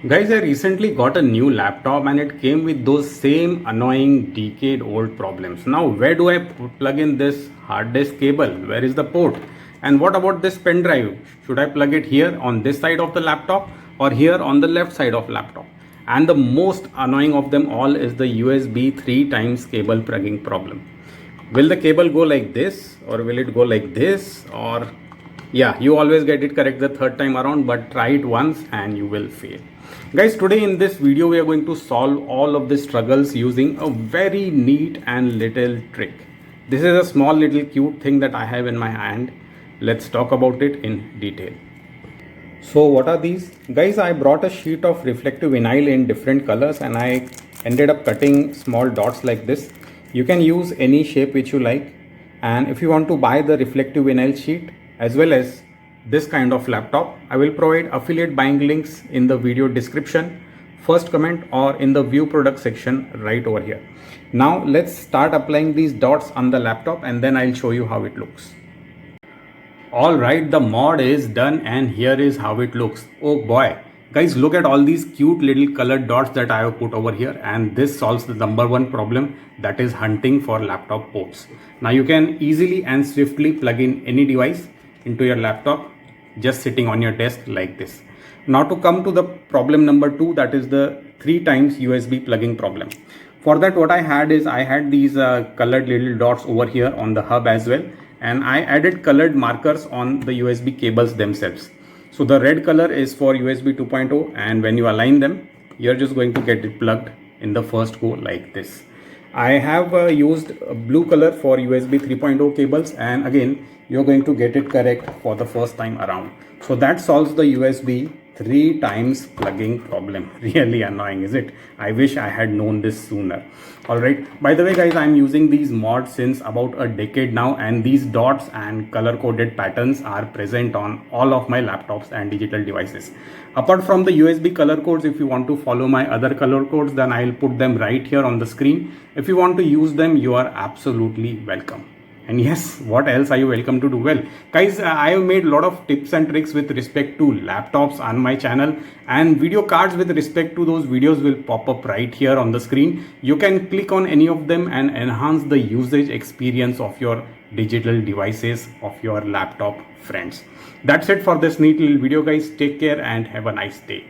Guys, I recently got a new laptop and it came with those same annoying decade old problems. Now, where do I plug in this hard disk cable? Where is the port? And what about this pen drive? Should I plug it here on this side of the laptop or here on the left side of laptop? And the most annoying of them all is the USB 3 times cable plugging problem. Will the cable go like this or will it go like this? Or yeah, you always get it correct the third time around, but try it once and you will fail. Guys, today in this video we are going to solve all of the struggles using a very neat and little trick. This is a small little cute thing that I have in my hand. Let's talk about it in detail. So what are these? Guys, I brought a sheet of reflective vinyl in different colors and I ended up cutting small dots like this. You can use any shape which you like, and if you want to buy the reflective vinyl sheet as well as this kind of laptop, I will provide affiliate buying links in the video description, first comment, or in the view product section right over here. Now let's start applying these dots on the laptop and then I'll show you how it looks. Alright, the mod is done and here is how it looks. Oh boy, guys, look at all these cute little colored dots that I have put over here, and this solves the number one problem, that is hunting for laptop ports. Now you can easily and swiftly plug in any device into your laptop just sitting on your desk like this. Now to come to the problem number 2, that is the 3 times USB plugging problem. For that, what I had is I had these colored little dots over here on the hub as well, and I added colored markers on the USB cables themselves. So the red color is for USB 2.0, and when you align them, you're just going to get it plugged in the first go like this. I have used a blue color for USB 3.0 cables, and again you're going to get it correct for the first time around. So that solves the USB 3 times plugging problem. Really annoying, is it? I wish I had known this sooner. Alright, by the way guys, I'm using these mods since about a decade now, and these dots and color coded patterns are present on all of my laptops and digital devices. Apart from the USB color codes, if you want to follow my other color codes, then I'll put them right here on the screen. If you want to use them, you are absolutely welcome. And yes, what else are you welcome to do? Well, guys, I have made a lot of tips and tricks with respect to laptops on my channel, and video cards with respect to those videos will pop up right here on the screen. You can click on any of them and enhance the usage experience of your digital devices of your laptop friends. That's it for this neat little video, guys. Take care and have a nice day.